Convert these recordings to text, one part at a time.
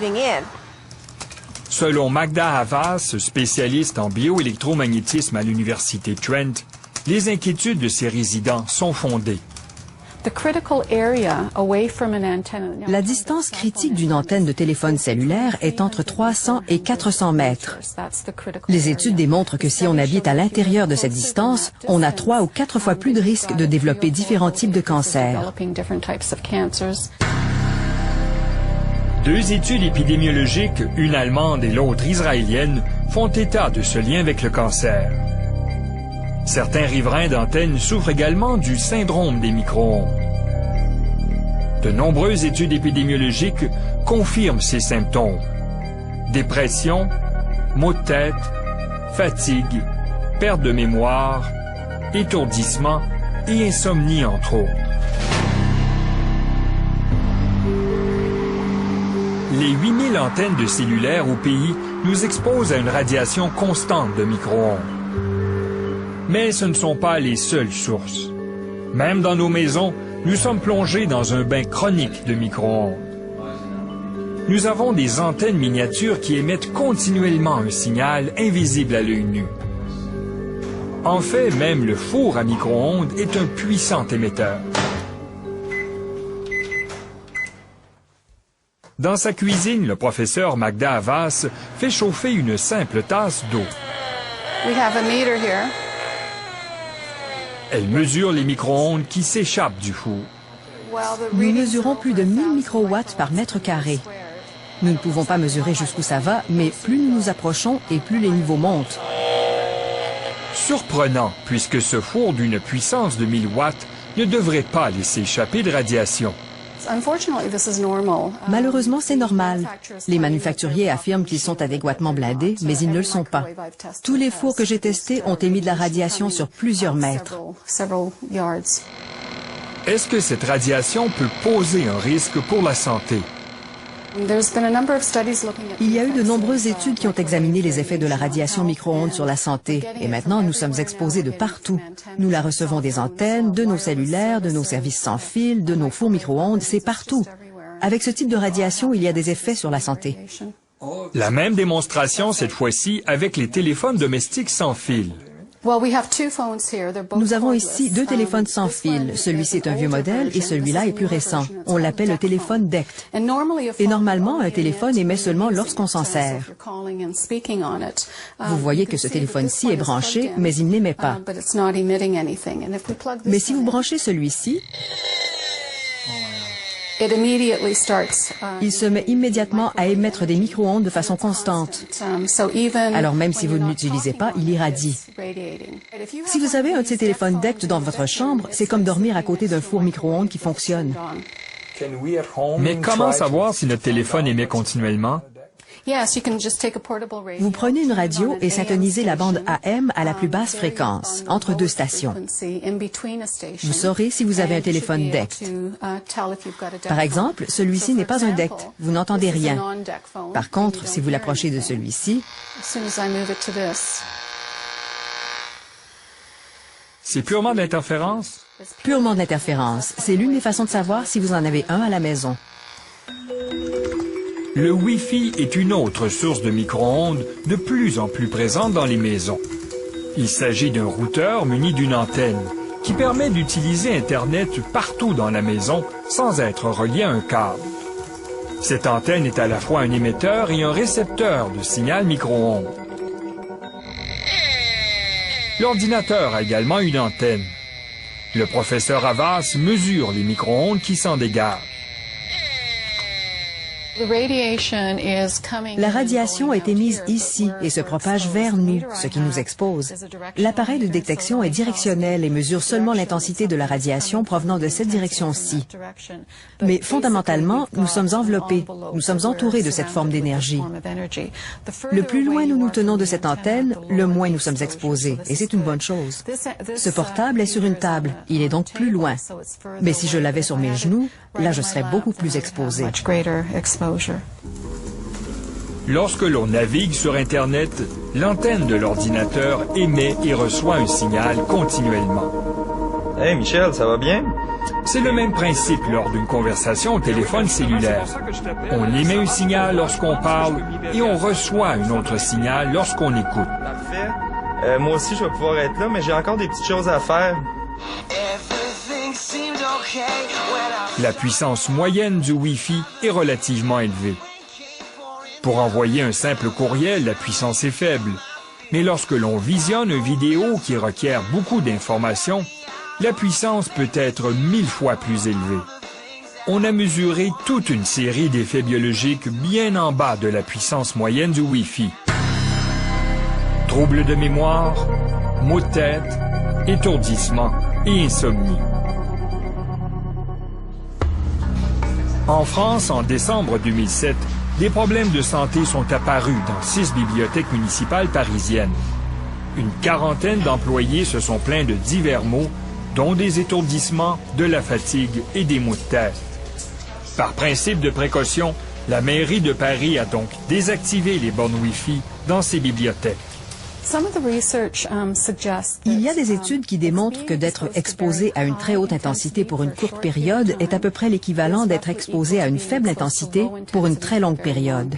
feeding in. Selon Magda Havas, spécialiste en bioélectromagnétisme à l'Université Trent, les inquiétudes de ses résidents sont fondées. La distance critique d'une antenne de téléphone cellulaire est entre 300 et 400 mètres. Les études démontrent que si on habite à l'intérieur de cette distance, on a 3 ou 4 fois plus de risques de développer différents types de cancers. 2 études épidémiologiques, une allemande et l'autre israélienne, font état de ce lien avec le cancer. Certains riverains d'antennes souffrent également du syndrome des micro-ondes. De nombreuses études épidémiologiques confirment ces symptômes. Dépression, maux de tête, fatigue, perte de mémoire, étourdissement et insomnie, entre autres. Les 8000 antennes de cellulaire au pays nous exposent à une radiation constante de micro-ondes. Mais ce ne sont pas les seules sources. Même dans nos maisons, nous sommes plongés dans un bain chronique de micro-ondes. Nous avons des antennes miniatures qui émettent continuellement un signal invisible à l'œil nu. En fait, même le four à micro-ondes est un puissant émetteur. Dans sa cuisine, le professeur Magda Havas fait chauffer une simple tasse d'eau. Elle mesure les micro-ondes qui s'échappent du four. Nous mesurons plus de 1000 microwatts par mètre carré. Nous ne pouvons pas mesurer jusqu'où ça va, mais plus nous nous approchons et plus les niveaux montent. Surprenant, puisque ce four d'une puissance de 1000 watts ne devrait pas laisser échapper de radiation. Malheureusement, c'est normal. Les manufacturiers affirment qu'ils sont adéquatement blindés, mais ils ne le sont pas. Tous les fours que j'ai testés ont émis de la radiation sur plusieurs mètres. Est-ce que cette radiation peut poser un risque pour la santé? Il y a eu de nombreuses études qui ont examiné les effets de la radiation micro-ondes sur la santé. Et maintenant, nous sommes exposés de partout. Nous la recevons des antennes, de nos cellulaires, de nos services sans fil, de nos fours micro-ondes, c'est partout. Avec ce type de radiation, il y a des effets sur la santé. La même démonstration, cette fois-ci, avec les téléphones domestiques sans fil. Nous avons ici 2 téléphones sans fil. Celui-ci est un vieux modèle et celui-là est plus récent. On l'appelle le téléphone DECT. Et normalement, un téléphone émet seulement lorsqu'on s'en sert. Vous voyez que ce téléphone-ci est branché, mais il n'émet pas. Mais si vous branchez celui-ci, il se met immédiatement à émettre des micro-ondes de façon constante. Alors même si vous ne l'utilisez pas, il irradie. Si vous avez un de ces téléphones DECT dans votre chambre, c'est comme dormir à côté d'un four micro-ondes qui fonctionne. Mais comment savoir si notre téléphone émet continuellement? Vous prenez une radio et syntonisez la bande AM à la plus basse fréquence, entre 2 stations. Vous saurez si vous avez un téléphone DECT. Par exemple, celui-ci n'est pas un DECT, vous n'entendez rien. Par contre, si vous l'approchez de celui-ci, c'est purement de l'interférence? Purement de l'interférence. C'est l'une des façons de savoir si vous en avez un à la maison. Le Wi-Fi est une autre source de micro-ondes de plus en plus présente dans les maisons. Il s'agit d'un routeur muni d'une antenne qui permet d'utiliser Internet partout dans la maison sans être relié à un câble. Cette antenne est à la fois un émetteur et un récepteur de signal micro-ondes. L'ordinateur a également une antenne. Le professeur Havas mesure les micro-ondes qui s'en dégagent. La radiation est émise ici et se propage vers nous, ce qui nous expose. L'appareil de détection est directionnel et mesure seulement l'intensité de la radiation provenant de cette direction-ci. Mais fondamentalement, nous sommes enveloppés, nous sommes entourés de cette forme d'énergie. Le plus loin nous nous tenons de cette antenne, le moins nous sommes exposés, et c'est une bonne chose. Ce portable est sur une table, il est donc plus loin. Mais si je l'avais sur mes genoux, là je serais beaucoup plus exposé. Lorsque l'on navigue sur Internet, l'antenne de l'ordinateur émet et reçoit un signal continuellement. Hey Michel, ça va bien? C'est le même principe lors d'une conversation au téléphone cellulaire. On émet un signal lorsqu'on parle et on reçoit un autre signal lorsqu'on écoute. Parfait. Moi aussi, je vais pouvoir être là, mais j'ai encore des petites choses à faire. La puissance moyenne du Wi-Fi est relativement élevée. Pour envoyer un simple courriel, la puissance est faible. Mais lorsque l'on visionne une vidéo qui requiert beaucoup d'informations, la puissance peut être 1000 fois plus élevée. On a mesuré toute une série d'effets biologiques bien en bas de la puissance moyenne du Wi-Fi. Troubles de mémoire, maux de tête, étourdissement et insomnie. En France, en décembre 2007, des problèmes de santé sont apparus dans 6 bibliothèques municipales parisiennes. Une quarantaine d'employés se sont plaints de divers maux, dont des étourdissements, de la fatigue et des maux de tête. Par principe de précaution, la mairie de Paris a donc désactivé les bornes Wi-Fi dans ses bibliothèques. Il y a des études qui démontrent que d'être exposé à une très haute intensité pour une courte période est à peu près l'équivalent d'être exposé à une faible intensité pour une très longue période.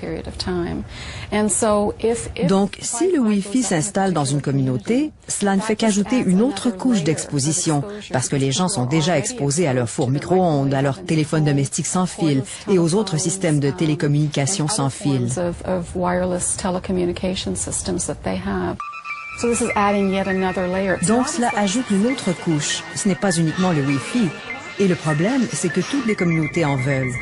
Donc, si le Wi-Fi s'installe dans une communauté, cela ne fait qu'ajouter une autre couche d'exposition, parce que les gens sont déjà exposés à leur four micro-ondes, à leur téléphone domestique sans fil et aux autres systèmes de télécommunication sans fil. Donc, cela ajoute une autre couche. Ce n'est pas uniquement le Wi-Fi. Et le problème, c'est que toutes les communautés en veulent.